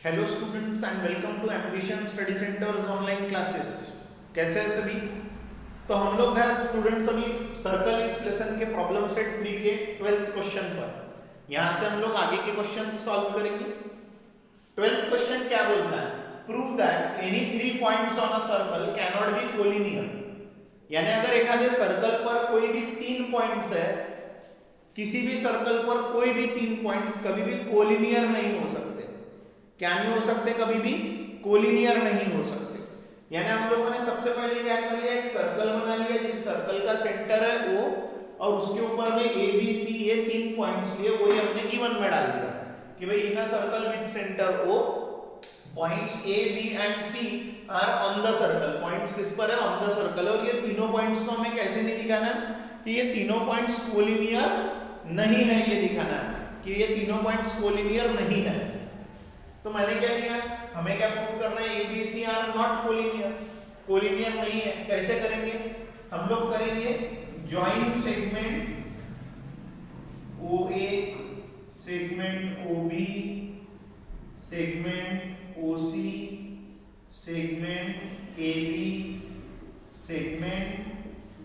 Hello students and welcome to Ambition Study Centres online classes. कैसे हैं सभी? तो हम लोग हैं स्टूडेंट्स अभी सर्कल इस लेसन के प्रॉब्लम सेट 3 के 12th क्वेश्चन पर। यहां से हम लोग आगे के क्वेश्चन सॉल्व करेंगे। 12th क्वेश्चन क्या बोलता है? Prove that any 3 points on a circle can not be collinear. यानी अगर एखादे सर्कल पर कोई भी 3 पॉइंट्स है, किसी भी सर्कल पर कोई भी 3 पॉइंट्स कभी भी कोलिनियर नहीं हो सकते। क्या नहीं हो सकते? कभी भी कोलिनियर नहीं हो सकते। यानी हम लोगों ने सबसे पहले क्या कर लिया, एक सर्कल बना लिया जिस सर्कल का सेंटर है O और उसके ऊपर में A B C ये 3 पॉइंट्स लिए, वही हमने गिवन में डाल दिया कि भाई in a circle with centre O points A B and C are on the circle. Points किस पर है? On the circle. और ये तीनों पॉइंट्स को हमें कैसे नहीं दिखाना है कि ये तीनों पॉइंट्स कोलिनियर नहीं है, ये दिखाना है कि ये तीनों पॉइंट्स कोलिनियर नहीं है। तो मैंने क्या लिया, हमें क्या प्रूव करना है? A B C are not collinear, collinear नहीं है। कैसे करेंगे? हम लोग करेंगे joint segment OA, segment OB, segment OC, segment AB, segment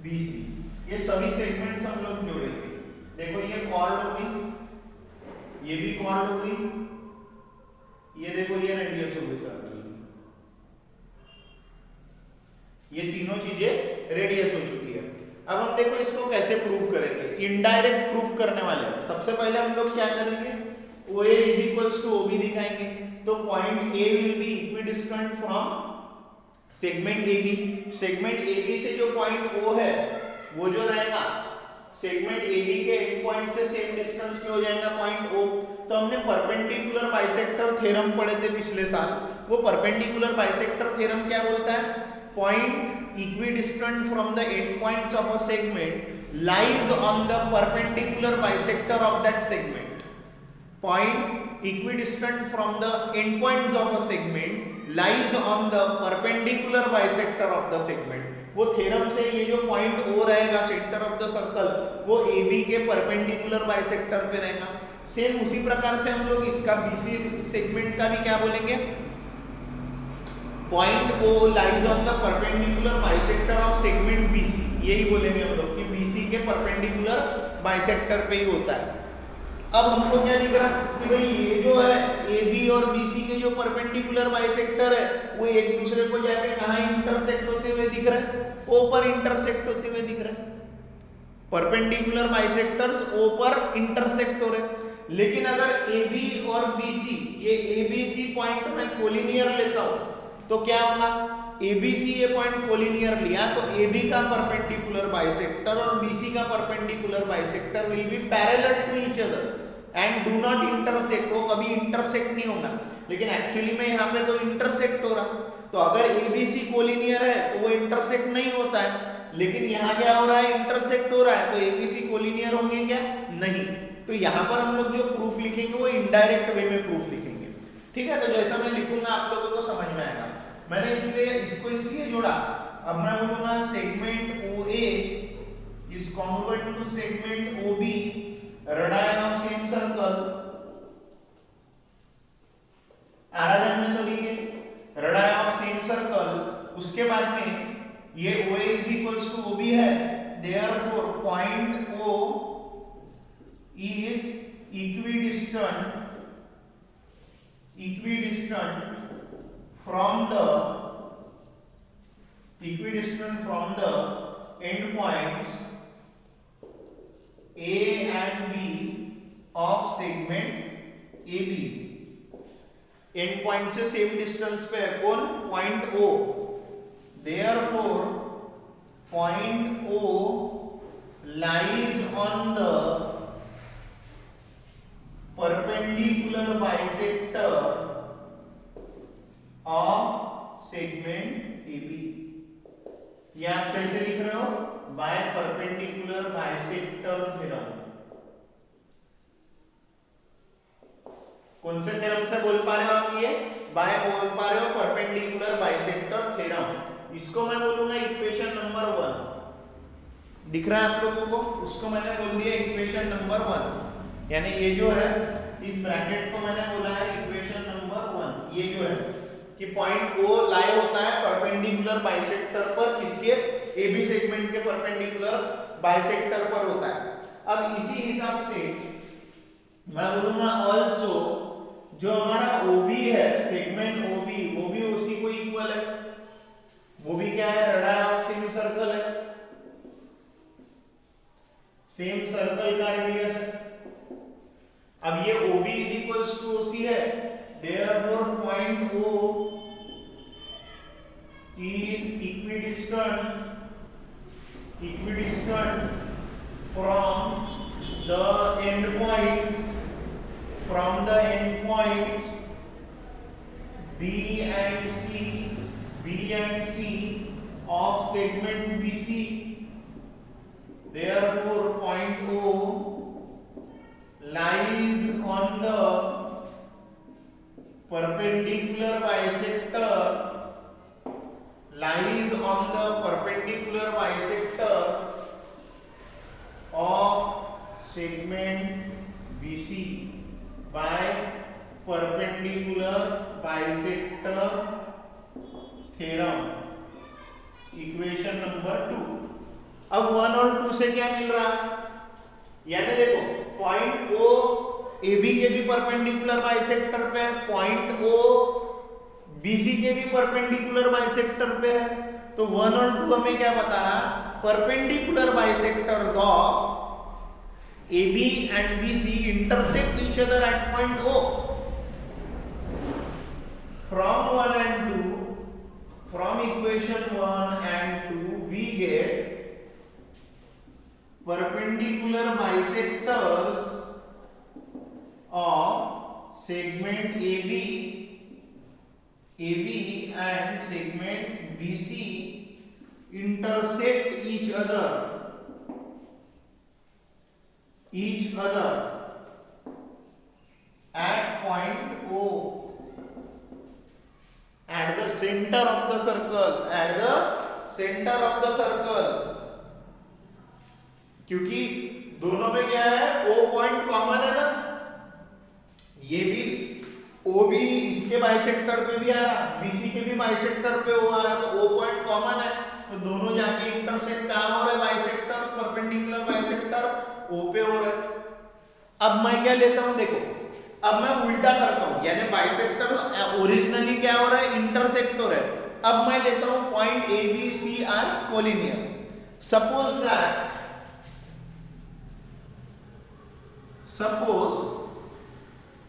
BC। ये सभी सेगमेंट्स हम लोग जोड़ेंगे। देखो ये कॉर्ड होगी, ये भी कॉर्ड होगी, ये देखो ये रेडियस होगी सर्कल की। ये तीनों चीजें रेडियस हो चुकी है। अब हम देखो इसको कैसे प्रूव करेंगे। इनडायरेक्ट प्रूफ करने वाले हैं। सबसे पहले हम लोग क्या करेंगे, OA is equals to OB दिखाएंगे। तो point A will be equidistant from segment AB। Segment AB से जो पॉइंट O है वो जो रहेगा सेगमेंट AB के एंड पॉइंट से सेम डिस्टेंस पे हो जाएगा पॉइंट O। तो हमने परपेंडिकुलर बाइसेक्टर थ्योरम पढ़े थे पिछले साल। वो परपेंडिकुलर बाइसेक्टर थ्योरम क्या बोलता है? Point equidistant from the end points of a segment lies on the perpendicular bisector of that segment. Point equidistant from the end points of a segment lies on the perpendicular bisector of the segment. वो theorem से ये जो point O रहेगा centre of the circle, वो AB के perpendicular bisector पे रहेगा। Same उसी प्रकार से हम लोग इसका BC सेगमेंट का भी क्या बोलेंगे, point O lies on the perpendicular bisector of segment BC। यही बोलेंगे हम लोग कि BC के परपेंडिकुलर बाइसेक्टर पे ही होता है। अब हमको क्या दिख रहा कि भाई ये जो है AB और BC के जो परपेंडिकुलर बाइसेक्टर है वो एक दूसरे को जाके कहाँ इंटरसेक्ट होते हुए दिख रहे हैं? O पर इंटरसेक्ट होते हुए दिख रहे हैं। परपेंडिकुलर बाइसेक्टर्स O पर इंटरसेक्ट हो रहे हैं। लेकिन अगर AB और BC ये ABC पॉइंट में कोलिनियर लेता हूं तो क्या होगा? ABC ये पॉइंट कोलिनियर लिया तो AB का परपेंडिकुलर बाइसेक्टर और BC का perpendicular bisector will be parallel to each other and do not intersect. वो कभी इंटरसेक्ट नहीं होगा, लेकिन एक्चुअली में यहाँ पे तो इंटरसेक्ट हो रहा। तो अगर ABC कोलिनियर है तो वो इंटरसेक्ट नहीं होता है, लेकिन यहाँ क्या हो रहा है? इंटरसेक्ट हो रहा है। तो ABC कोलिनियर होंगे क्या? नहीं। तो यहाँ पर हम लोग जो प्रूफ लिखेंगे वो इनडायरेक्ट वे में प्रूफ लिखेंगे। ठीक है, तो जैसा मैं लिखूंगा आप लोगों को समझ में आएगा। मैंने इसलिए इसको इसलिए जोड़ा। अब मैं बोलूंगा segment OA is congruent to segment OB, radius of same circle. आराधन में सभी के रेडियस ऑफ सेम सर्कल। उसके बाद में ये OA is equals to OB है, therefore point O is equidistant from the end points A and B of segment AB। end point से सेम डिस्टेंस पे है कौन? Point O। therefore point O lies on the perpendicular bisector of segment AB। ये आप कैसे लिख रहे हो? By perpendicular bisector theorem. कौन से थ्योरम से बोल पा रहे हो आप? ये बाय बोल पा रहे हो परपेंडिकुलर बाइसेक्टर थ्योरम। इसको मैं बोलूंगा इक्वेशन नंबर 1। दिख रहा है आप लोगों को? उसको मैंने बोल दिया इक्वेशन नंबर 1। यानी ये जो है इस ब्रैकेट को मैंने बोला है इक्वेशन नंबर 1। ये जो है कि पॉइंट ओ लाई होता है परपेंडिकुलर बाइसेक्टर पर, किसके, AB सेगमेंट के परपेंडिकुलर बाइसेक्टर पर होता है। अब इसी हिसाब से मैं बोलूंगा ऑल्सो जो हमारा OB है, सेगमेंट OB, वो भी उसी को इक्वल है। वो भी क्या है, रेडियस ऑफ सेम सर्कल है, सेम सर्कल का रेडियस है। अब ये OB is equals to OC है, therefore point O is equidistant from the endpoints B and C of segment BC. Therefore point O lies on the perpendicular bisector of segment BC by perpendicular bisector theorem, equation number 2। अब 1 और 2 से क्या मिल रहा है, यानी देखो point O AB के भी परपेंडिकुलर बाइसेक्टर पे है, पॉइंट O BC के भी परपेंडिकुलर बाइसेक्टर पे है। तो 1 और 2 हमें क्या बता रहा, perpendicular bisectors of AB and BC intersect each other at point O. From 1 and 2, from equation 1 and 2 we get perpendicular bisectors of segment AB and segment BC intersect each other at point O, at the center of the circle, क्योंकि दोनों में क्या है, O point common है ना, ये भी O भी इसके बाइसेक्टर पे भी आ रहा, BC के भी बाइसेक्टर पे O आ रहा, तो O पॉइंट कॉमन है, तो दोनों जाके इंटरसेक्ट कहाँ हो रहे, बाइसेक्टर्स, परपेंडिकुलर बाइसेक्टर O पे हो रहे। अब मैं क्या लेता हूं, देखो अब मैं उल्टा करता हूं, यानी बाइसेक्टर ओरिजिनली क्या हो रहा है, इंटरसेक्ट हो रहा है। अब मैं लेता हूं point ABC are collinear. Suppose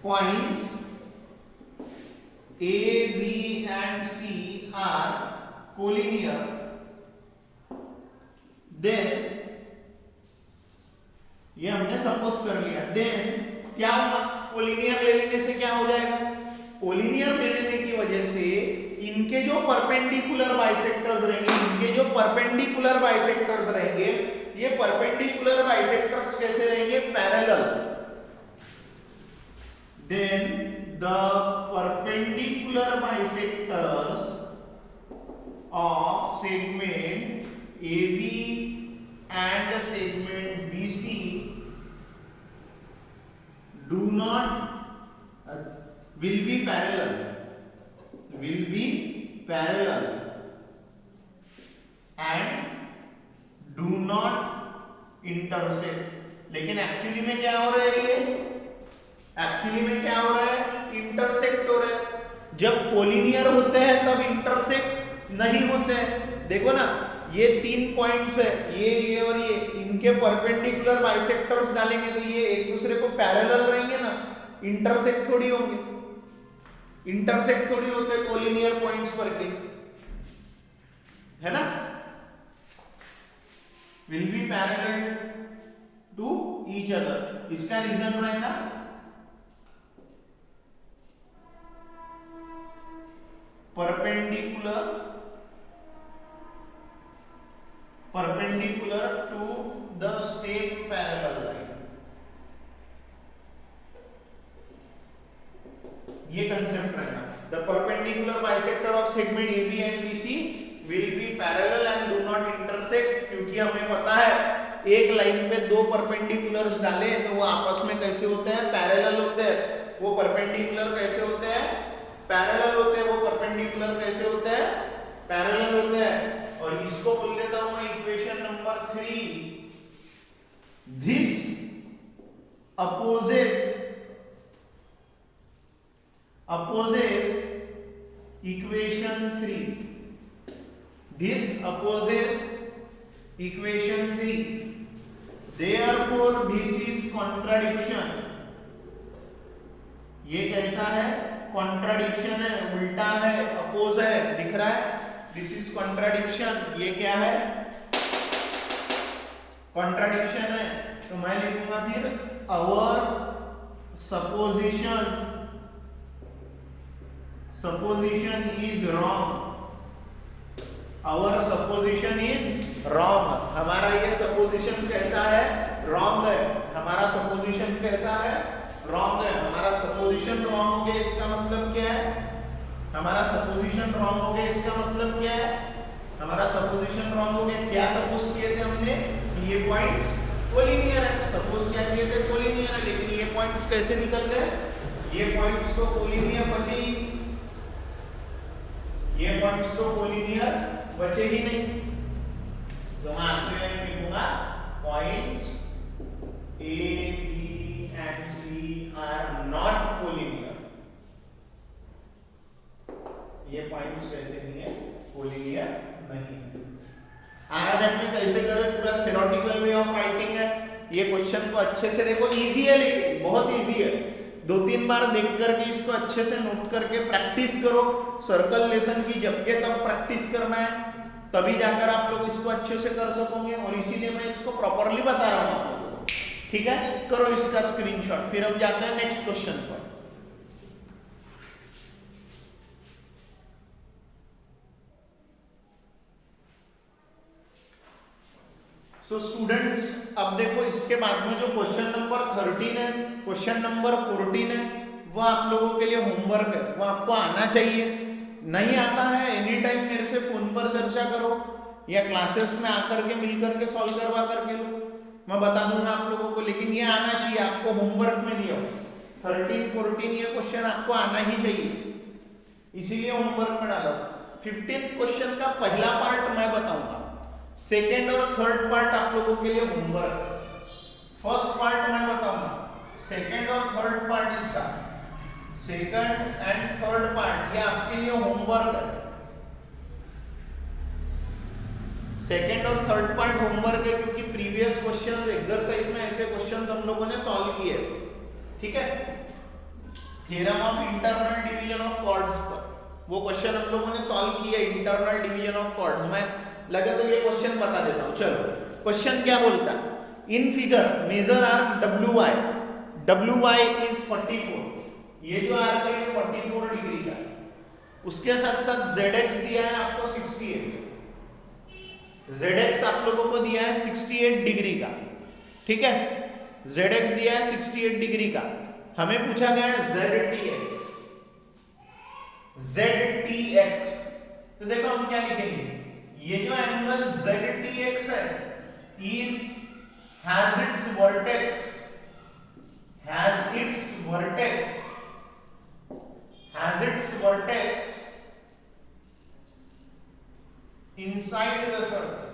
points A, B and C are collinear, then ये हमने सपोज कर लिया, देन क्या होगा, कोलिनियर ले लेने से क्या हो जाएगा, कोलिनियर ले लेने की वजह से इनके जो परपेंडिकुलर बाइसेक्टर्स रहेंगे, ये परपेंडिकुलर बाइसेक्टर्स कैसे रहेंगे, parallel. Then the perpendicular bisectors of segment AB and segment BC will be parallel and do not intersect। लेकिन एक्चुअली में क्या हो रहा है, इंटरसेक्ट हो रहा है। जब कोलिनियर होते हैं तब इंटरसेक्ट नहीं होते हैं। देखो ना, ये 3 पॉइंट्स है, ये और ये, इनके परपेंडिकुलर बाइसेक्टर्स डालेंगे तो ये एक दूसरे को पैरेलल रहेंगे ना, इंटरसेक्ट थोड़ी होंगे, इंटरसेक्ट थोड़ी होते कोलिनियर पॉइंट्स पर के, है ना, will be parallel to each other. इसका रीजन रहेगा perpendicular to the same parallel line। ये कंसेप्ट रहेगा, the perpendicular bisector of segment AB and BC will be parallel and do not intersect। क्योंकि हमें पता है एक लाइन पे दो परपेंडिकुलर्स डाले तो वो आपस में कैसे होते हैं, पैरेलल होते हैं। वो परपेंडिकुलर कैसे होते हैं, पैरेलल होते हैं, वो परपेंडिकुलर कैसे होते हैं, पैरेलल होते हैं। और इसको बोल देता हूं मैं equation number 3, this opposes equation 3, this opposes equation 3, therefore this is contradiction। ये कैसा है, कॉन्ट्राडिक्शन है, उल्टा है, अपोज है, दिख रहा है, दिस इज कॉन्ट्राडिक्शन। ये क्या है, कॉन्ट्राडिक्शन है। तो मैं लिखूंगा फिर our supposition is wrong, our supposition is wrong। हमारा ये supposition कैसा है, wrong है। हमारा supposition कैसा है, wrong है। हमारा supposition wrong हो गया, इसका मतलब क्या है, हमारा supposition wrong हो गया, इसका मतलब क्या है, हमारा supposition wrong हो गया। क्या सपोज किए थे हमने, ये पॉइंट्स कोलिनियर है, सपोज क्या किए थे, कोलिनियर है, लेकिन ये पॉइंट्स कैसे निकल गए, ये पॉइंट्स तो कोलिनियर बचे ही, ये पॉइंट्स तो कोलिनियर बचे ही नहीं। तो मैं आखिरी लाइन में लिखूंगा points A, B and C are not collinear. ये पॉइंट्स कैसे नहीं है, कोलिनियर नहीं है। आराधन में कैसे करें, पूरा थ्योरेटिकल वे ऑफ राइटिंग है। ये क्वेश्चन को अच्छे से देखो, इजी है, लेकिन बहुत इजी है। 2-3 बार देख करके इसको अच्छे से नोट करके प्रैक्टिस करो। सर्कल लेसन की जब के तब प्रैक्टिस करना है, तभी जाकर आप लोग इसको अच्छे से कर सकोगे। और इसीलिए मैं इसको प्रॉपरली बता रहा हूँ आप लोगों को, ठीक है। करो इसका स्क्रीनशॉट, फिर हम जाते हैं नेक्स्ट क्वेश्चन पर। सो स्टूडेंट्स, अब देखो इसके बाद में जो क्वेश्चन नंबर 13 है, क्वेश्चन नंबर 14 है, वो आप लोगों के लिए होमवर्क है, वो आपको आना चाहिए। नहीं आता है, एनी टाइम मेरे से फोन पर चर्चा करो या क्लासेस में आकर के मिल करके सॉल्व करवा करके लो, मैं बता दूंगा आप लोगों को। लेकिन ये आना चाहिए, आपको होमवर्क में दिया 13, 14 ये क्वेश्चन आपको आना ही चाहिए, इसीलिए होमवर्क में डालो। 15th क्वेश्चन का पहला पार्ट मैं बताऊंगा, सेकेंड और थर्ड पार्ट आप लोगों के लिए होमवर्क। फर्स्ट पार्ट मैं बताऊंगा, सेकेंड और थर्ड पार्ट इसका, सेकेंड एंड थर्ड पार्ट ये आपके लिए होमवर्क है। सेकेंड और थर्ड पार्ट होमवर्क है, क्योंकि प्रीवियस क्वेश्चन एक्सरसाइज में ऐसे क्वेश्चंस हम लोगों ने सॉल्व किए, ठीक है। Theorem of internal division of chords पर वो क्वेश्चन हम लोगों ने सॉल्व किया, इंटरनल डिवीजन ऑफ कॉर्ड्स। मैं लगे तो ये क्वेश्चन बता देता हूं। चलो क्वेश्चन क्या बोलता है, in figure major arc WY is 44। ये जो आर्क है ये 44 डिग्री का, उसके साथ साथ ZX दिया है आपको 68, ZX आप लोगों को दिया है 68 डिग्री का, ठीक है। ZX दिया है 68 डिग्री का, हमें पूछा गया है ZTX। तो देखो हम क्या लिखेंगे, ये जो एंगल ZTX है has its vertex inside the circle।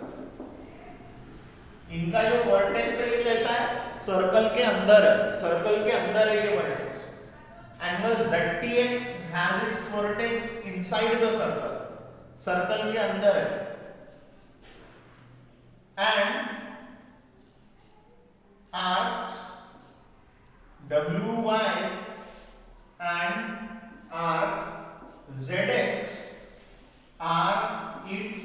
इनका जो वर्टेक्स है ये कैसा है, सर्कल के अंदर है, सर्कल के अंदर है ये vertex. Angle ZTX has its vertex inside the circle, circle के अंदर है। And arcs WY and arc ZX are its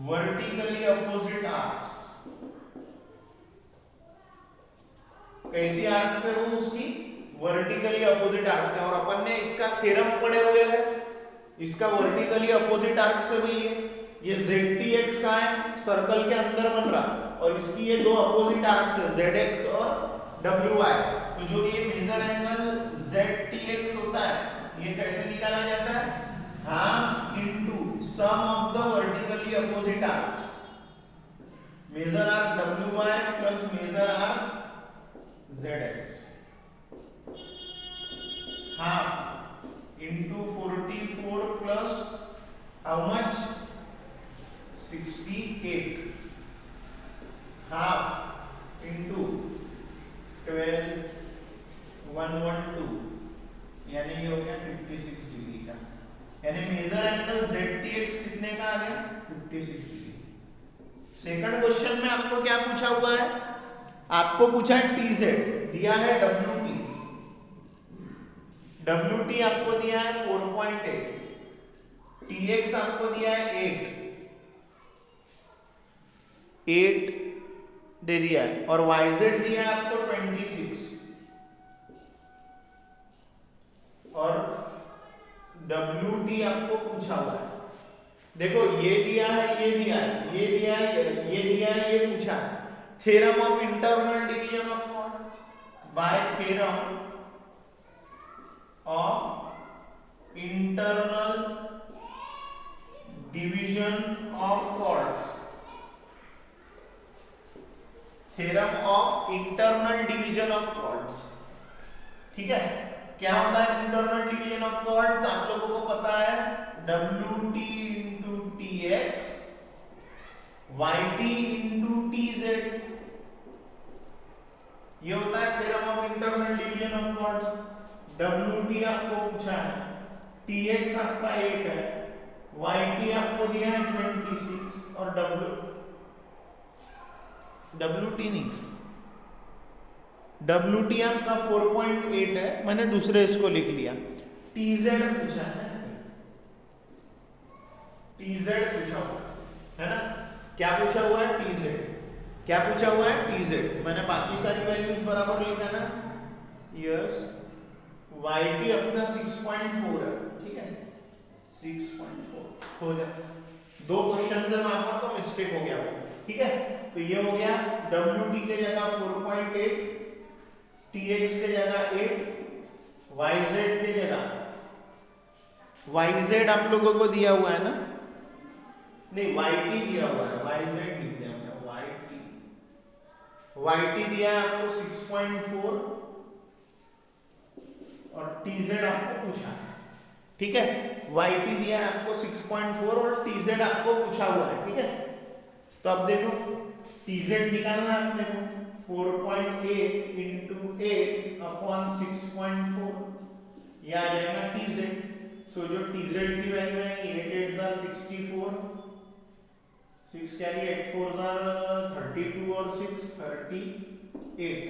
vertically opposite arcs। कैसी आर्क्स है वो, उसकी वर्टिकली अपोजिट आर्क्स है। और अपन ने इसका थ्योरम पढ़े हुए हैं, इसका वर्टिकली अपोजिट आर्क्स है भाई ये ZTX का है, सर्कल के अंदर बन रहा, और इसकी ये दो अपोजिट आर्क्स है ZX और WY। तो जो ये मेजर एंगल ZTX होता है ये कैसे निकाला जाता है, half into sum of the vertically opposite arcs, major arc WY plus major arc ZX, half into 44 plus how much 68 half into 12 112 यानी ये हो गया 56 डिग्री का। यानी मेजर एंगल ZTX कितने का आ गया 56 डिग्री। सेकंड क्वेश्चन में आपको क्या पूछा हुआ है, आपको पूछा है TZ, दिया है WT आपको दिया है 4.8, TX आपको दिया है 8 दे दिया है और YZ दिया है आपको 26 और WT आपको पूछा हुआ है। देखो ये दिया है, ये दिया है, ये दिया है, ये दिया है, ये पूछा है। Theorem of internal division of chords by theorem of internal division of chords, theorem of internal division of chords. ठीक है, क्या होता है इंटरनल डिवीजन ऑफ कॉर्ड्स, आप लोगों को पता है WT into TX YT into TZ, ये होता है theorem of internal division of chords. WT आपको पूछा है, TX आपका 8 है, YT आपको दिया है 26 और WT नहीं, WT आपका 4.8 है, मैंने दूसरे इसको लिख लिया। TZ पूछा है, TZ पूछा हुआ है ना, क्या पूछा हुआ है TZ, क्या पूछा हुआ है TZ, मैंने बाकी सारी वैल्यूज बराबर लिखा ना, यस। YT अपना 6.4 है, ठीक है 6.4 हो गया, दो क्वेश्चन से वहां पर तो मिस्टेक हो गया, ठीक है। तो ये हो गया WT के जगह 4.8, TX के जगह 8, YZ के जगह, YZ आप लोगों को दिया हुआ है ना, नहीं YT दिया हुआ है, YZ लिख दिया हमने, YT दिया है आपको 6.4 और TZ आपको पूछा है, ठीक है। YT दिया है आपको 6.4 और TZ आपको पूछा हुआ है, ठीक है। तो अब देखो TZ निकालना है, देखो 4.8 into 8 upon 6.4, ये आ जाएगा TZ। सो जो TZ की वैल्यू है 8 8 64, 6 कैरी 8 4 32 और 6 38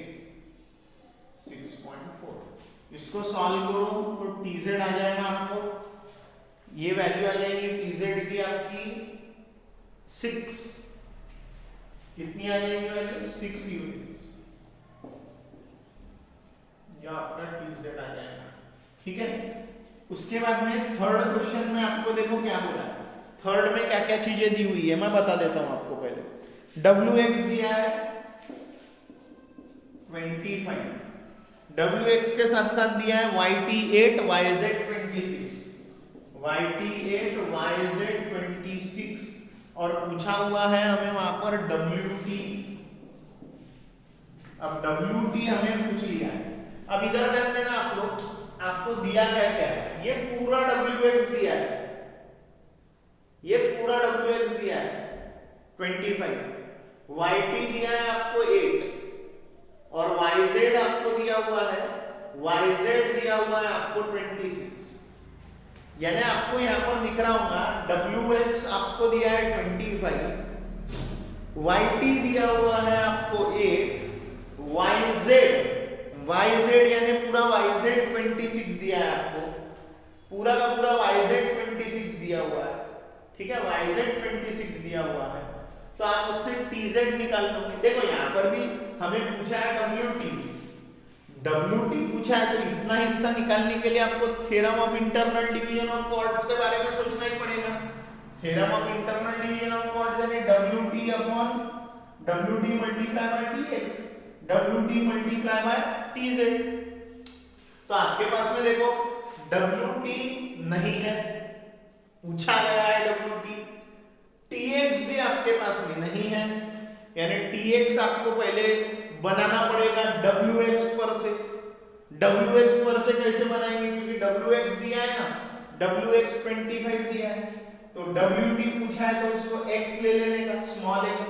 6.4। इसको सॉल्व करो तो TZ आ जाएगा आपको, ये वैल्यू आ जाएगी TZ की आपकी 6, कितनी आ जाएगी वैल्यू 6 यूनिट्स, या आपका TZ आ जाएगा, ठीक है। उसके बाद में थर्ड क्वेश्चन में आपको देखो क्या बोला है, थर्ड में क्या क्या चीजें दी हुई है मैं बता देता हूं आपको। पहले WX दिया है 25, WX के साथ साथ दिया है YT 8 YZ 26, YT 8 YZ 26 और पूछा हुआ है हमें वहां पर WT। अब WT हमें पूछ लिया है, अब इधर ध्यान देना आप लोग, आपको दिया क्या क्या है, ये पूरा WX दिया है, ये पूरा WX दिया है 25, YT दिया है आपको 8 और YZ आपको दिया हुआ है, YZ दिया हुआ है आपको 26। यानी आपको यहां पर दिख रहा होगा WX आपको दिया है 25, YT दिया हुआ है आपको 8, YZ यानी पूरा YZ 26 दिया है आपको, पूरा का पूरा YZ 26 दिया हुआ है, ठीक है, YZ 26 दिया हुआ है। तो आप उससे TZ निकाल लोगे। देखो यहां पर भी हमें पूछा है WT पूछा है, तो इतना हिस्सा निकालने के लिए आपको theorem of internal division of chords के बारे में सोचना ही पड़ेगा। Theorem of internal division of chords यानी WT multiply by TX, WT multiply by TZ। तो आपके पास में देखो WT नहीं है, पूछा गया है WT, TX भी आपके पास में नहीं है, यानी TX आपको पहले बनाना पड़ेगा WX पर से, wx पर से कैसे बनाएंगे, क्योंकि wx दिया है ना, wx 25 दिया है, तो wt पूछा है तो इसको x ले लेने का, स्मॉल x,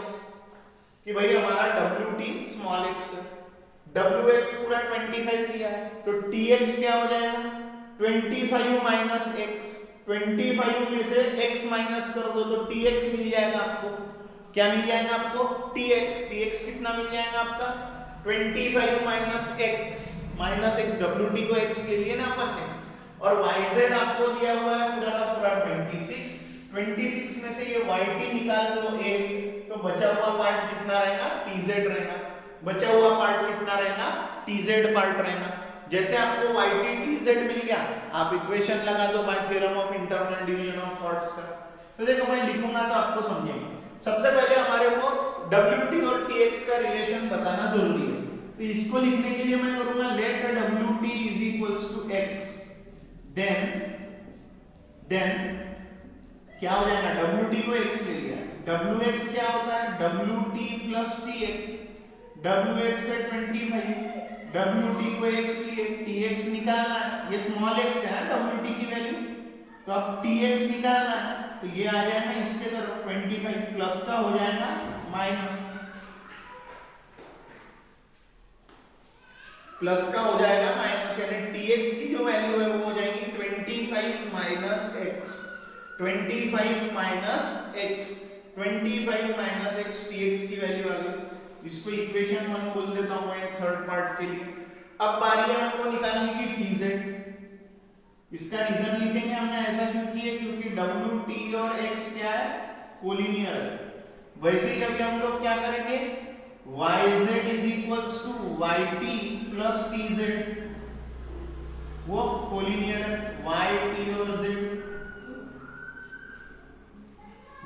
कि भाई हमारा wt स्मॉल x है, wx पूरा 25 दिया है, तो tx क्या हो जाएगा 25 माइनस x, 25 में से x माइनस कर दो तो tx मिल जाएगा आपको, क्या मिल जाएगा आपको tx, tx कितना मिल जाएगा आपका 25 माइनस x, wt को x ले लिए ना अपन ने, और yz आपको दिया हुआ है पूरा का पूरा 26 में से ये yt निकाल दो 8, तो बचा हुआ पार्ट कितना रहेगा tz रहेगा, बचा हुआ पार्ट कितना रहेगा tz पार्ट रहेगा। जैसे आपको yt tz मिल गया, आप इक्वेशन लगा दो bye theorem of internal division of parts का। तो देखो मैं लिखूंगा तो आपको समझेंगे। सबसे पहले हमारे को wt और tx का रिलेशन बताना जरूरी है, तो इसको लिखने के लिए मैं करूंगा let wt is equals to x, then क्या हो जाएगा wt को x ले लिया, wx क्या होता है wt प्लस tx, wx है 25, wt को x लिए, tx निकालना है, ये स्मॉल x है wt की वैल्यू, तो अब tx निकालना है, तो ये आ जाएगा इसके तरफ 25 प्लस का हो जाएगा माइनस, प्लस का हो जाएगा माइनस, यानी tx की जो वैल्यू है वो हो जाएगी 25 minus x, 25 minus x, 25 minus x, tx की वैल्यू आ गई। इसको इक्वेशन 1 बोल देता हूं मैं थर्ड पार्ट के लिए। अब बारी है हमको निकालने की tz, इसका रीजन लिखेंगे हमने ऐसा क्यों किया, क्योंकि wt और x क्या है कोलिनियर है। वैसे ही अभी हम लोग क्या करेंगे yz is equals to yt plus tz, वो कोलिनियर है, yt और z,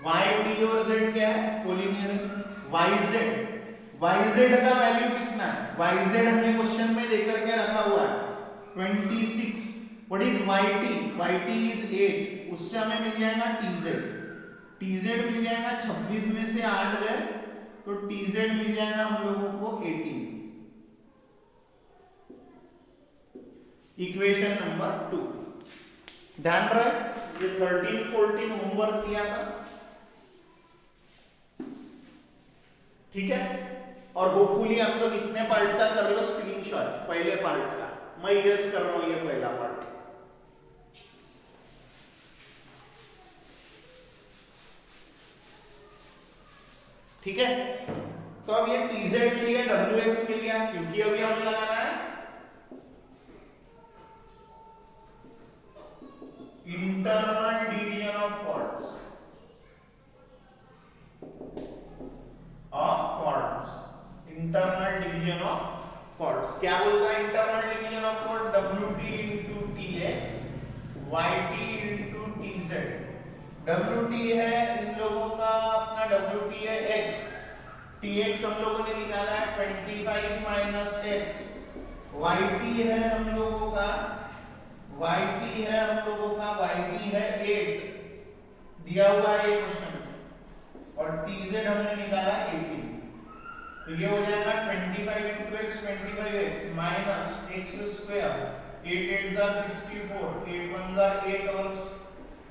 yt और z क्या है कोलिनियर है। yz का वैल्यू कितना है, yz हमने क्वेश्चन में देकर के रखा हुआ है 26, व्हाट इज yt इज 8, उससे हमें मिल जाएगा tz मिल जाएगा 26 में से 8 गए तो tz मिल जाएगा हम लोगों को 18, इक्वेशन नंबर 2। ध्यान रहे ये 13-14 होमवर्क किया था, ठीक है, और होपफुली आप लोग इतने पार्ट का कर लो स्क्रीनशॉट, पहले पार्ट का मैं इरेज कर रहा हूं ये पहला पार्ट, ठीक है। तो अब ये tz मिल गया, wx मिल गया, क्योंकि अभी हमें लगाना है internal division of parts, internal division of parts क्या बोलता है internal division of part, wt into tx, yt into tz, wt है इन लोगों का अपना wt है x, tx हम लोगों ने निकाला है 25 माइनस x, yt है हम लोगों का yt है 8 दिया हुआ है ये क्वेश्चन, और tz हमने निकाला 18, तो ये हो जाएगा 25 into x 25x minus x square, 8 8 are 64, 8 1 are 8 और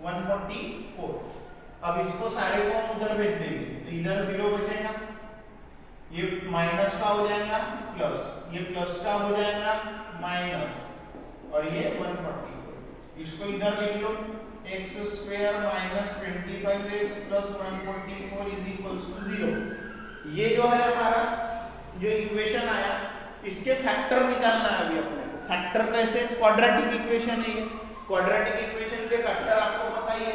144। अब इसको सारे को हम उधर भेज देंगे, तो इधर 0 बचेगा, ये माइनस का हो जाएगा प्लस, ये प्लस का हो जाएगा माइनस, और ये 144, इसको इधर लिख लो x square minus 25x plus 144 is equals to 0। ये जो है हमारा जो इक्वेशन आया, इसके फैक्टर निकालना है अभी अपने को। फैक्टर कैसे, क्वाड्रेटिक इक्वेशन है ये, क्वाड्रेटिक इक्वेशन के फैक्टर आपको पता ही है,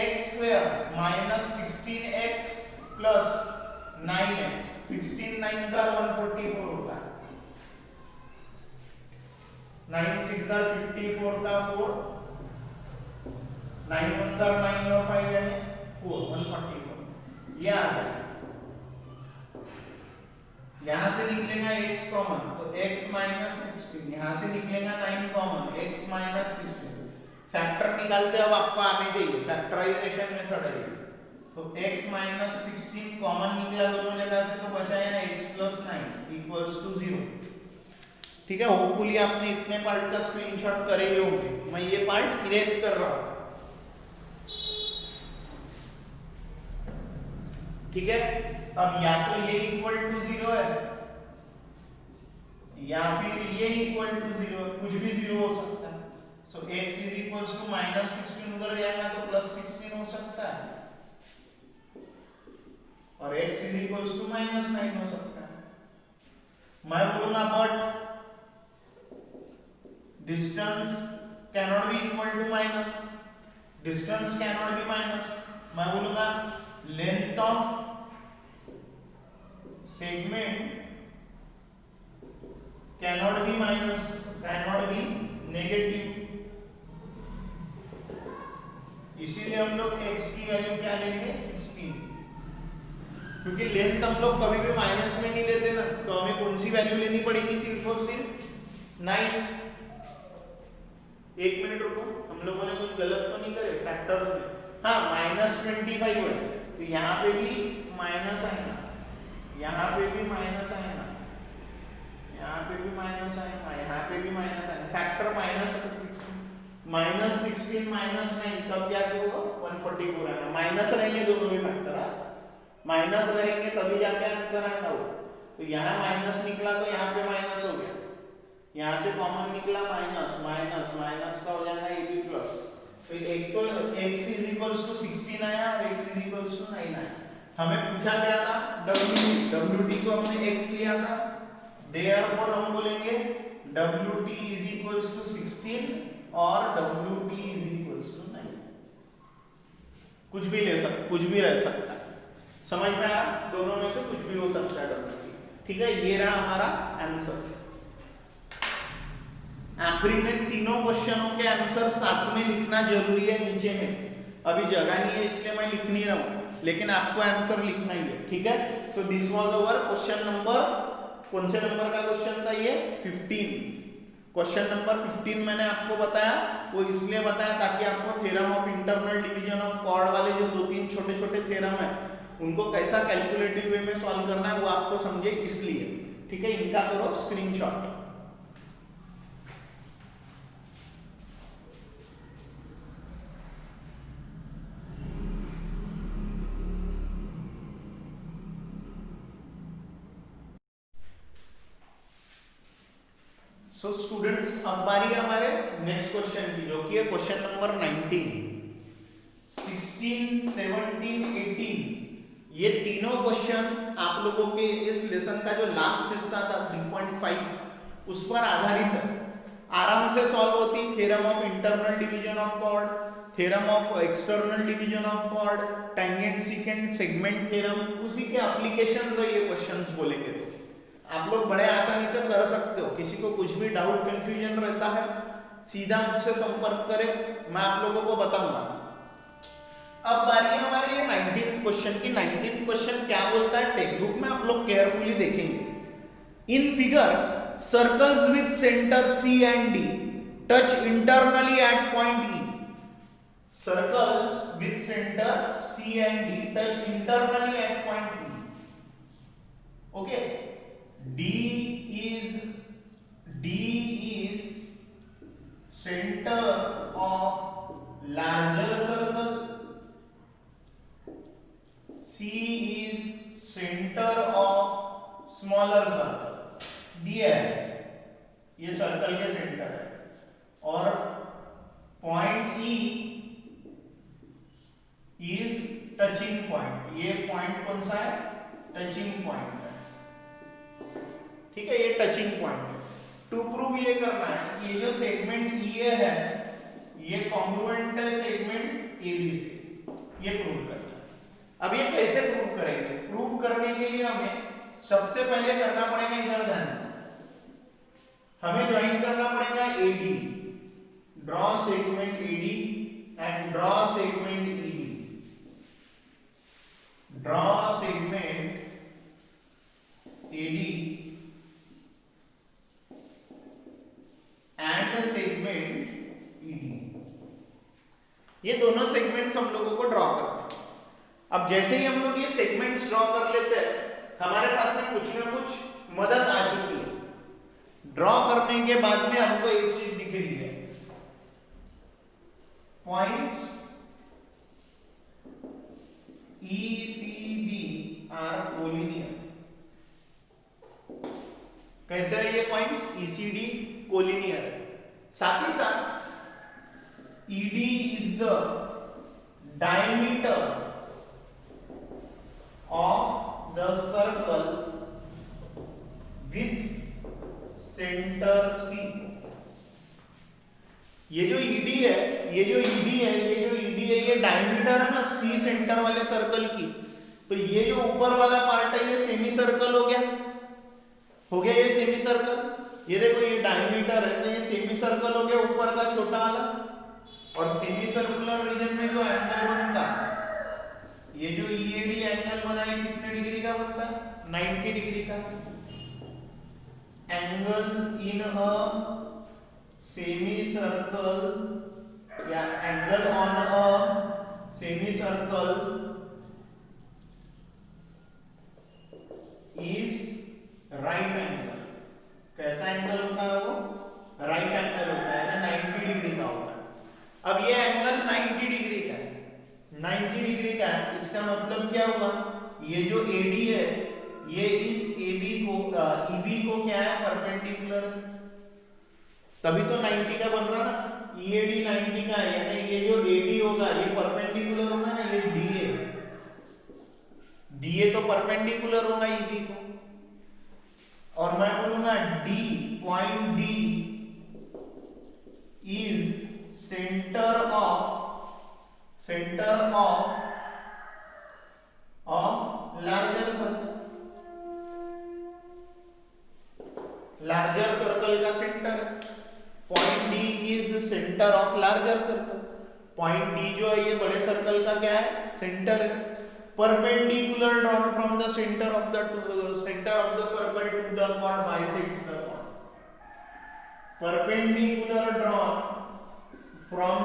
x square minus 16x plus 9x, 16 9 are 144 होता है, 9 6 are 54 का 4, 9 1 are 9 और 5 यानी 4 144, ये आ गया। यहां से निकलेगा x कॉमन, तो x माइनस 16, यहां से निकलेगा 9 कॉमन, x माइनस 16, फैक्टर निकालते अब आपको आने चाहिए, फैक्टराइजेशन मेथड है, तो x माइनस 16 कॉमन निकला दोनों जगह से, तो बचा है ना x प्लस 9 इक्वल्स टू 0। ठीक है, होपफुली आपने इतने पार्ट का स्क्रीनशॉट करे ही होंगे, मैं ये पार्ट इरेज कर रहा हूं। ठीक है, अब या तो ये इक्वल टू 0 है या फिर ये इक्वल टू 0 है, कुछ भी 0 हो सकता है। सो x इज इक्वल्स टू -16 उधर जाएगा तो +16 हो सकता है, और x इज इक्वल्स टू -9 हो सकता है। मैं बोलूंगा but distance cannot be equal to minus, distance cannot be minus. मैं बोलूंगा length of segment cannot be minus, cannot be negative. इसीलिए हम लोग x की वैल्यू क्या लेंगे 16, क्योंकि लेंथ हम लोग कभी भी माइनस में नहीं लेते ना, तो हमें कौन सी वैल्यू लेनी पड़ेगी, सिर्फ और सिर्फ 9। एक मिनट रुको, हम लोगों ने कुछ गलत तो नहीं करे फैक्टर्स में। हाँ, -25 है तो यहाँ पे भी माइनस आएगा, यहाँ पे भी माइनस आएगा, यहाँ पे भी माइनस आएगा, यहाँ पे भी माइनस आएगा। फैक्टर -16 -9 तब क्या होगा 144 आएगा। माइनस रहेंगे दोनों में फैक्टर, माइनस रहेंगे तभी जाके आंसर आएगा वो। तो यहाँ माइनस निकला तो यहाँ पे माइनस हो गया, यहाँ से कॉमन निकला माइनस, माइनस माइनस का हो जाएगा ये भी प्लस। तो एक तो x इज इक्वल्स टू 16 आया और x इज इक्वल्स टू 9 आया। हमें पूछा क्या था wt को हमने x लिया था, देयरफॉर हम बोलेंगे wt इज इक्वल्स टू 16 और wt इज इक्वल्स टू 9। कुछ भी ले सकते, कुछ भी रह सकता है, समझ में आया, दोनों में से कुछ भी हो सकता है wt। ठीक है, ये रहा हमारा आंसर। आखिरी में तीनों क्वेश्चनों के आंसर साथ में लिखना जरूरी है नीचे में, अभी जगह नहीं है इसलिए मैं लिख नहीं रहा हूं, लेकिन आपको आंसर लिखना ही है। ठीक है, so this was our question number, कौन से नंबर का क्वेश्चन था ये 15। क्वेश्चन नंबर 15 मैंने आपको बताया, वो इसलिए बताया ताकि आपको theorem of internal division of chord वाले जो 2-3 छोटे-छोटे थ्योरम है उनको कैसा कैलकुलेटिव वे में सॉल्व करना है वो आपको समझे इसलिए। ठीक है, इनका करो स्क्रीनशॉट। सो स्टूडेंट्स, अब बारी है हमारे नेक्स्ट क्वेश्चन की, जो कि है क्वेश्चन नंबर 19, 16, 17, 18। ये तीनों क्वेश्चन आप लोगों के इस लेसन का जो लास्ट हिस्सा था 3.5 उस पर आधारित है, आराम से सॉल्व होती। Theorem of internal division of chord, theorem of external division of chord, tangent secant segment theorem, उसी के एप्लीकेशंस है ये क्वेश्चंस बोलेंगे तो आप लोग बड़े आसानी से कर सकते हो। किसी को कुछ भी डाउट कंफ्यूजन रहता है सीधा मुझसे संपर्क करें, मैं आप लोगों को बताऊंगा। अब बारी है हमारे 19th क्वेश्चन की। 19th क्वेश्चन क्या बोलता है, टेक्स्ट बुक में आप लोग केयरफुली देखेंगे। In figure circles with center C and D touch internally at point E। Circles with center C and D touch internally at point E। Okay, D is center of larger circle, C is center of smaller circle। दिया है ये circle के centre है, और point E is touching point. ये point कौन सा है, टचिंग पॉइंट है। ठीक है, ये टचिंग पॉइंट है। टू प्रूव ये करना है कि ये जो सेगमेंट EA है ये कॉन्ग्रुएंट है सेगमेंट AB से, ये प्रूव करना है। अब ये कैसे प्रूव करेंगे, प्रूव करने के लिए हमें सबसे पहले करना पड़ेगा, इधर ध्यान, हमें ज्वाइन करना पड़ेगा AD, draw segment AD and draw segment ED, draw segment AD and segment ED। ये दोनों सेगमेंट्स हम लोगों को ड्रॉ करना है। अब जैसे ही हम लोग ये सेगमेंट्स ड्रॉ कर लेते हैं, हमारे पास में कुछ ना कुछ मदद आ चुकी है। ड्रॉ करने के बाद में हमको एक चीज दिख रही है, पॉइंट्स ECB आर कोलिनियर। कैसे है ये पॉइंट्स? ECD कोलिनियर है। साथ ही साथ ED is the diameter of the circle with centre C। ये जो ED है, ये डायमीटर है ना C सेंटर वाले सर्कल की, तो ये जो ऊपर वाला पार्ट है ये सेमी सर्कल हो गया ये सेमी सर्कल। ये देखो ये डायमीटर है तो ये सेमी सर्कल हो गया ऊपर का छोटा वाला। और सेमी सर्कुलर रीजन में जो एंगल बनता है, ये जो EAD एंगल बना है कितने डिग्री का बनता है? 90 डिग्री का। Angle in a semi circle या angle on a semi circle is right angle. कैसा एंगल होता है वो? राइट एंगल होता है ना, 90 डिग्री का होता है। अब ये एंगल 90 डिग्री का है, 90 डिग्री का है, इसका मतलब क्या होगा? ये जो AD है ये इस EB को क्या है? परपेंडिकुलर, तभी तो 90 का बन रहा ना। EAD 90 का है, यानी ये जो AD होगा ये परपेंडिकुलर होगा ना, ये DA तो परपेंडिकुलर होगा EB को। और मैं बोलूंगा point D is centre of larger circle का सेंटर है। Point D is centre of larger circle. Point D जो है ये बड़े सर्कल का क्या है? सेंटर है। Perpendicular drawn from the center of the circle to the chord bisects the chord. Perpendicular drawn from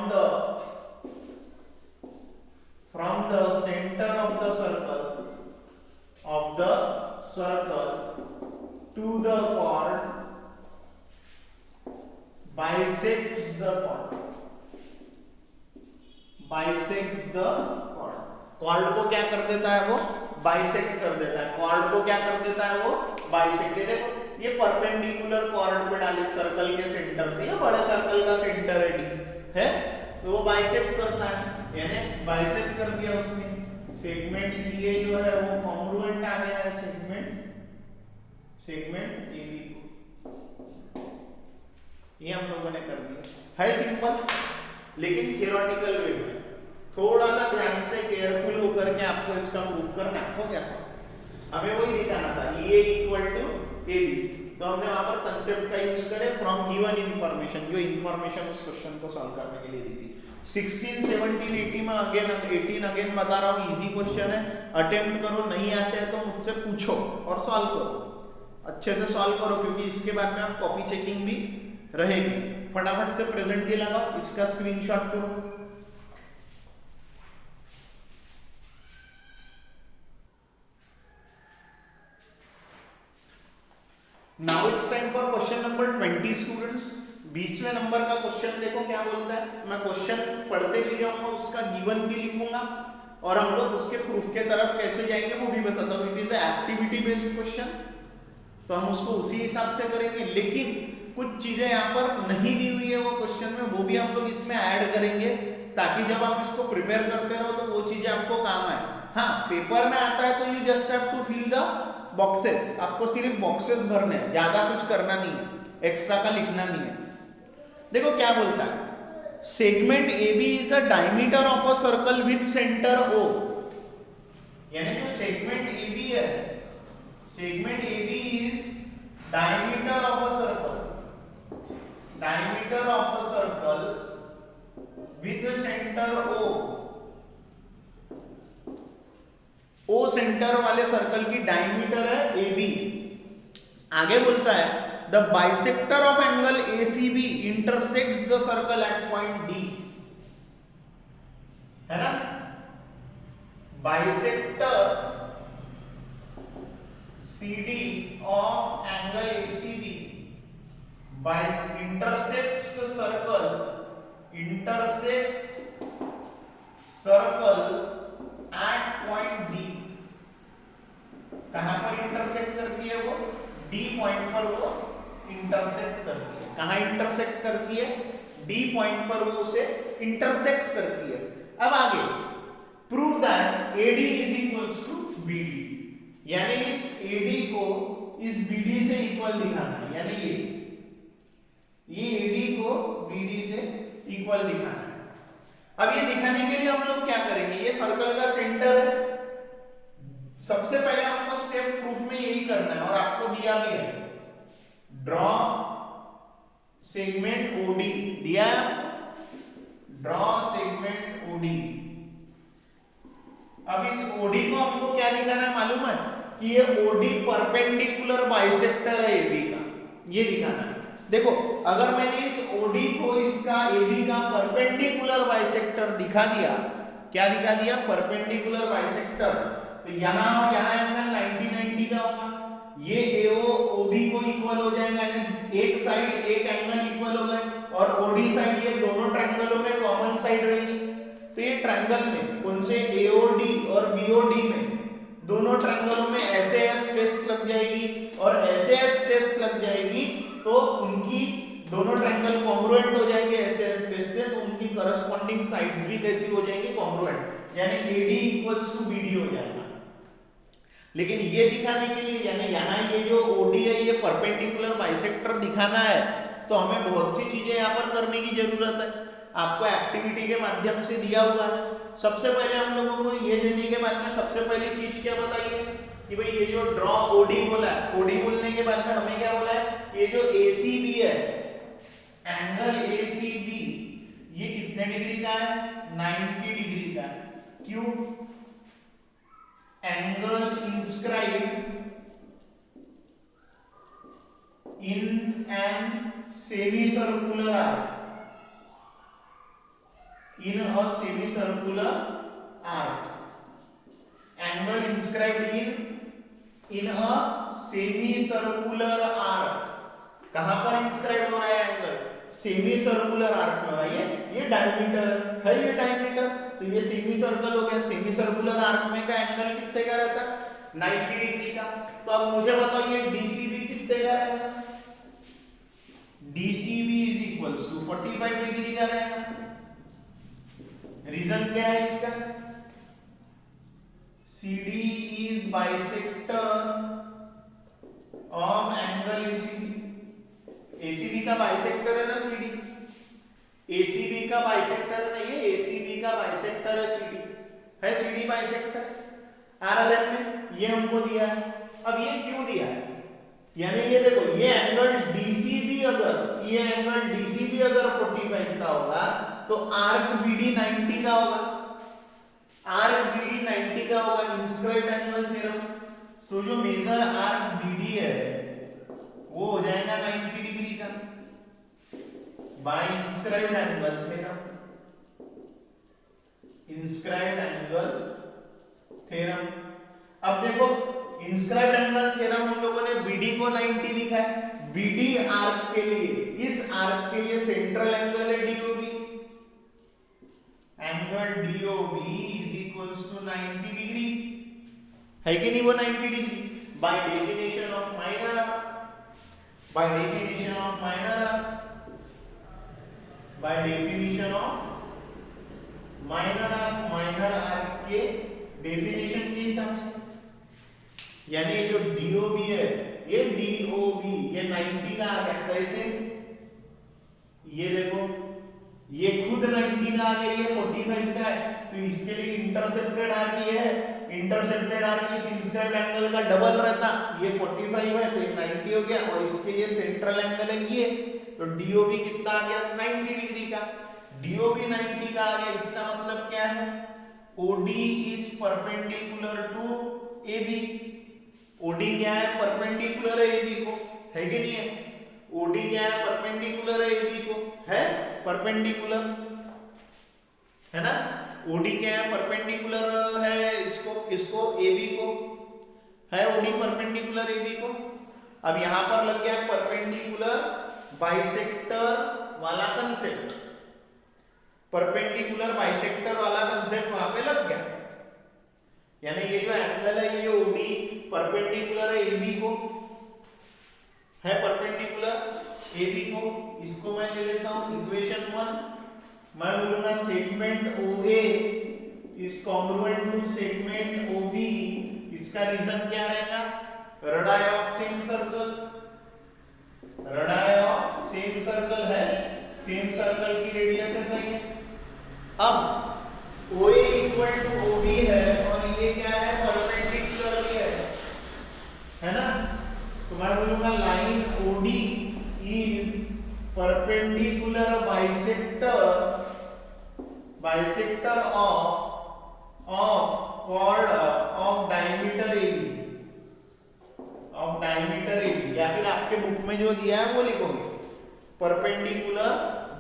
the center of the circle to the chord bisects the chord. Cord को क्या कर देता है? वो बाइसेक्ट कर देता है। कॉर्ड को क्या कर देता है? वो बाइसेक्ट। ये देखो ये परपेंडिकुलर कॉर्ड पे डाले सर्कल के सेंटर से, ये बड़े सर्कल का सेंटर है D है, तो वो बाइसेक्ट करता है, यानी बाइसेक्ट कर दिया उसने। सेगमेंट EA जो है वो कॉन्ग्रुएंट आ गया है सेगमेंट AB को। ये हम लोगों ने कर दिया है। सिंपल, लेकिन थियोरेटिकल वे में थोड़ा सा ध्यान से केयरफुल होकर के आपको इसका प्रूव करना हो। कैसा? हमें वही दिखाना था EA इक्वल टू AB, तो हमने वहां पर कंसेप्ट का यूज करे फ्रॉम गिवन इंफॉर्मेशन, जो इंफॉर्मेशन उस क्वेश्चन को सॉल्व करने के लिए दी थी। 16, 17, 18 में अगेन बता रहा हूँ, इजी क्वेश्चन है, अटेम्प्ट करो। नहीं आते हैं तो मुझसे पूछो और सॉल्व करो, अच्छे से सॉल्व करो, क्योंकि इसके बाद में आप कॉपी चेकिंग भी रहेगी। फटाफट से प्रेजेंट भी लगाओ, इसका स्क्रीनशॉट करो। Now it's time for question number 20 students. 20वें नंबर का क्वेश्चन देखो क्या बोलता है। मैं क्वेश्चन पढ़ते भी जाऊंगा, उसका गिवन भी लिखूंगा और हम लोग उसके प्रूफ के तरफ कैसे जाएंगे वो भी बताता हूँ। It is activity based question, तो हम उसको उसी हिसाब से करेंगे, लेकिन कुछ चीजें यहाँ पर नहीं दी हुई है वो क्वेश्चन में, वो भी हम लोग इसमें ऐड करेंगे ताकि जब आप इसको प्रिपेयर करते रहो तो वो चीजें आपको काम आए। हाँ, पेपर में आता है तो you just have to fill the boxes, आपको सिर्फ बॉक्सेस भरने हैं, ज्यादा कुछ करना नहीं है, एक्स्ट्रा का लिखना नहीं है। देखो क्या बोलता है, segment AB is a diameter of a circle with center O। यानी जो सेगमेंट AB है, segment AB is diameter of a circle with center O। O center वाले सर्कल की डायमीटर है AB। आगे बोलता है the bisector of angle ACB intersects the circle at point D, है ना। Bisector CD of angle ACB by intercepts circle at point D. कहां पर इंटरसेक्ट करती है वो? डी पॉइंट पर वो इंटरसेक्ट करती है। कहां इंटरसेक्ट करती है? डी पॉइंट पर वो उसे इंटरसेक्ट करती है। अब आगे prove that AD is equals to BD, यानी इस AD को इस BD से इक्वल दिखाना है, यानी ये AD को BD से इक्वल दिखाना है। अब ये दिखाने के लिए हम लोग क्या करेंगे? ये सर्कल का सेंटर है। सबसे पहले आपको स्टेप प्रूफ में यही करना है और आपको दिया भी है, ड्रॉ सेगमेंट OD दिया है आपको, ड्रॉ सेगमेंट OD। अब इस OD को हमको क्या दिखाना है मालूम है? कि ये OD परपेंडिकुलर बाइसेक्टर है AB का, ये दिखाना है। देखो अगर मैंने इस OD को इसका AB का परपेंडिकुलर बाइसेक्टर दिखा दिया, क्या दिखा दिया? परपेंडिकुलर बाइसेक्टर, तो यहां और यहां एंगल 90-90 का होगा। ये AO OB को इक्वल हो जाएगा, यानी एक साइड एक एंगल इक्वल हो गए, और OD साइड ये दोनों ट्रायंगलों में कॉमन साइड रहेगी। तो ये ट्रायंगल में कौन से AOD और BOD में दोनों ट्रायंगलों में ऐसे टेस्ट लग जाएगी और ऐसे टेस्ट लग जाएगी, तो उनकी दोनों ट्रायंगल कॉन्ग्रुएंट हो जाएंगे ऐसे टेस्ट से, तो उनकी करस्पॉन्डिंग साइड्स भी कैसी हो जाएंगी? कॉन्ग्रुएंट, यानी AD इक्वल्स टू BD हो जाएगा। लेकिन ये दिखाने के लिए, यानी यहाँ ये जो OD है ये परपेंडिकुलर बाइसेक्टर दिखाना है, तो हमें बहुत सी चीजें यहाँ पर करने की जरूरत है। आपको एक्टिविटी के माध्यम से दिया हुआ है। सबसे पहले हम लोगों को ये देने के बाद में सबसे पहली चीज क्या बताइए कि भाई ये जो ड्रॉ OD बोला है, OD बोलने के बाद में हमें क्या बोला है? ये जो ACB है, एंगल ACB, ये कितने डिग्री का है? 90 डिग्री का है। क्यों? Angle inscribed in an semicircular arc, in a semicircular arc, angle inscribed in a semicircular arc। कहां पर इंस्क्राइब हो रहा है एंगल? सेमी सर्कुलर आर्क में हो रहा है। ये डायमीटर है, ये डायमीटर, तो ये सेमी सर्कल हो गया। सेमी सर्कुलर आर्क में का एंगल कितने का रहता है? 90 डिग्री का। तो अब मुझे बताओ ये DCB कितने का रहेगा? DCB is equals to 45 degree का रहेगा। रीजन क्या है इसका? CD is bisector of angle ACB। ACB का बाइसेक्टर है ना CD, ACB का बाइसेक्टर नहीं है, ACB का बाइसेक्टर है CD, है CD बाइसेक्टर। आ रहा ध्यान में? ये हमको दिया है। अब ये क्यों दिया है? यानी ये देखो, ये एंगल DCB अगर, ये एंगल DCB अगर 45 का होगा तो आर्क BD 90 का होगा, आर्क BD 90 का होगा। इंस्क्राइब्ड एंगल थ्योरम, सो जो मेजर आर्क BD है वो हो जाएगा 90 डिग्री का by inscribed angle theorem. Inscribed angle theorem. अब देखो इंस्क्राइब्ड एंगल थ्योरम हम लोगों ने BD को 90 लिखा है। BD आर्क के लिए, इस आर्क के लिए सेंट्रल एंगल है DOB, angle DOB is equals to 90 degree, है कि नहीं वो 90 degree? By definition of minor arc, by definition of minor arc, by definition of minor arc, minor arc के definition के हिसाब से, यानी ये जो DOB है, ये DOB ये 90 का आ गया। कैसे? ये देखो, ये खुद 90 का आ गया, ये 45 का है, तो इसके लिए इंटरसेप्टेड आर्क ये है। इंटरसेप्टेड आर्क इस इंस्क्राइब्ड एंगल का डबल रहता, ये 45 है तो ये 90 हो गया, और इसके लिए सेंट्रल एंगल है ये, तो DOB कितना आ गया? 90 डिग्री का। DOB 90 का आ गया, इसका मतलब क्या है? OD is perpendicular to AB। OD क्या है? परपेंडिकुलर है AB को, है कि नहीं है? OD क्या है? परपेंडिकुलर है AB को, है परपेंडिकुलर, है ना? OD क्या है? परपेंडिकुलर है इसको, किसको? AB को, है OD परपेंडिकुलर AB को। अब यहां पर लग गया परपेंडिकुलर बाइसेक्टर वाला कंसेप्ट, परपेंडिकुलर बाइसेक्टर वाला कंसेप्ट वहां पे लग गया। यानी ये जो एंगल है ये ओडी परपेंडिकुलर है एबी को, है परपेंडिकुलर एबी को। इसको मैं ले लेता हूं इक्वेशन 1। मैं बोलूंगा segment OA is congruent to segment OB। इसका रीजन क्या रहेगा? Radius of same circle, radius of same circle है, सेम सर्कल की रेडियस है, सही है। अब OA इक्वल टू OB है और ये क्या है? परपेंडिकुलर भी है ना? तो मैं बोलूंगा line OD is perpendicular bisector of diameter AB, या फिर आपके बुक में जो दिया है वो लिखोगे perpendicular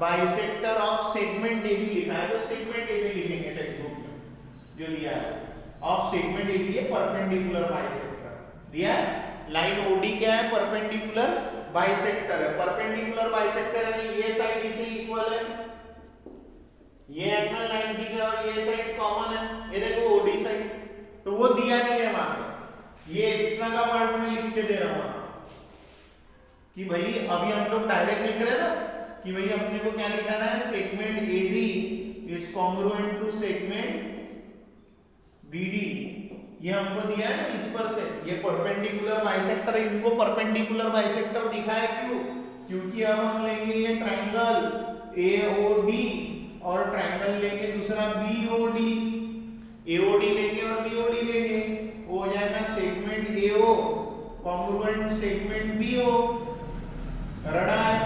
bisector of segment AB लिखा है तो सेगमेंट AB लिखेंगे टेक्स्ट बुक में जो दिया है, ऑफ सेगमेंट AB है परपेंडिकुलर बाइसेक्टर दिया है। लाइन OD क्या है? परपेंडिकुलर बाइसेक्टर है। परपेंडिकुलर बाइसेक्टर यानी ये साइड इसे इक्वल है, ये एंगल 90 का और ये साइड कॉमन है, ये देखो OD साइड, तो वो दिया नहीं है वहां पे, ये एक्स्ट्रा का पार्ट में लिख के दे रहा हूं कि भाई अभी हम लोग डायरेक्ट लिख रहे हैं ना कि भाई अपने को क्या दिखाना है? Segment AD is congruent to segment BD, ये हमको दिया है ना इस पर से, ये परपेंडिकुलर बाइसेक्टर, इनको परपेंडिकुलर बाइसेक्टर दिखाया क्यों? क्योंकि अब हम लेंगे ये ट्रायंगल AOD और ट्रायंगल लेंगे दूसरा BOD, AOD लेंगे और BOD लेंगे, वो हो जाएगा segment AO congruent segment BO, radius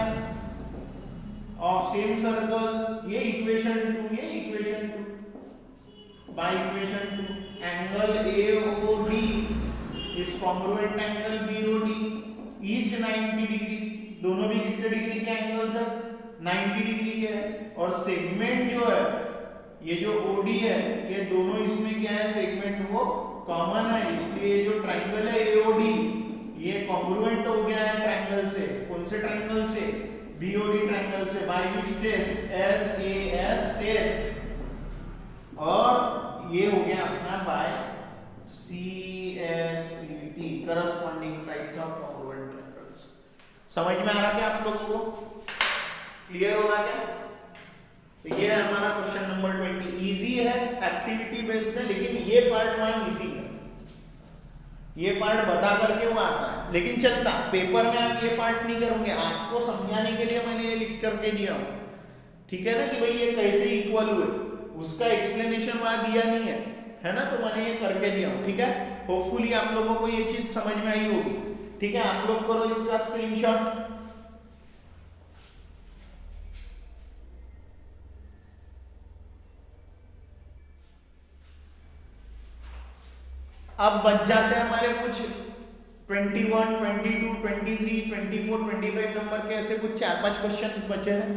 of same circle, ये इक्वेशन 2, ये equation 2 by equation 2। Angle AOD is congruent angle BOD each 90 degree, दोनों भी कितने डिग्री के एंगल्स है? 90 डिग्री के है। और सेगमेंट जो है ये जो OD है ये दोनों इसमें क्या है? सेगमेंट वो कॉमन है, इसलिए जो ट्रायंगल है AOD ये कॉन्ग्रुएंट हो गया है ट्रायंगल से। कौन से ट्रायंगल से? BOD ट्रायंगल से। By which test? SAS test. और ये हो गया अपना by CSCT corresponding sides of congruent triangles. समझ में आ रहा क्या आप लोगों को? क्लियर हो रहा क्या? तो ये है हमारा क्वेश्चन नंबर 20। इजी है, एक्टिविटी बेस्ड है, लेकिन ये पार्ट वहां मिसिंग है, ये पार्ट बता करके वो आता है लेकिन चलता, पेपर में आप ये पार्ट नहीं करोगे, आपको समझाने के लिए मैंने ये लिख करके दिया हूं, ठीक है ना, कि भाई ये कैसे इक्वल हुए, उसका एक्सप्लेनेशन वहां दिया नहीं है ना, तो मैंने ये करके दिया हूं, ठीक है। होपफुली आप लोगों को ये चीज समझ में आई होगी, ठीक है। आप लोग करो इसका स्क्रीनशॉट। अब बच जाते हैं हमारे कुछ 21, 22, 23, 24, 25 नंबर के ऐसे कुछ 4-5 क्वेश्चंस बचे हैं,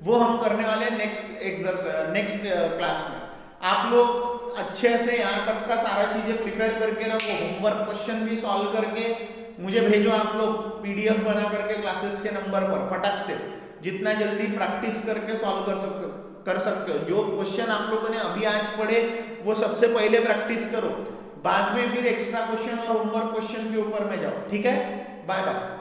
वो हम करने वाले हैं नेक्स्ट क्लास में। आप लोग अच्छे से यहाँ तक का सारा चीजें प्रिपेयर करके रखो, होमवर्क क्वेश्चन भी सॉल्व करके मुझे भेजो आप लोग PDF बना करके क्लासेस के नंबर पर, फटाक से जितना जल्दी प्रैक्टिस करके सॉल्व कर सकते हो। जो क्वेश्चन आप लोगों ने अभी आज पढ़े वो सबसे पहले प्रैक्टिस करो, बाद में फिर एक्स्ट्रा क्वेश्चन और होमवर्क क्वेश्चन के ऊपर में जाओ, ठीक है। Bye bye.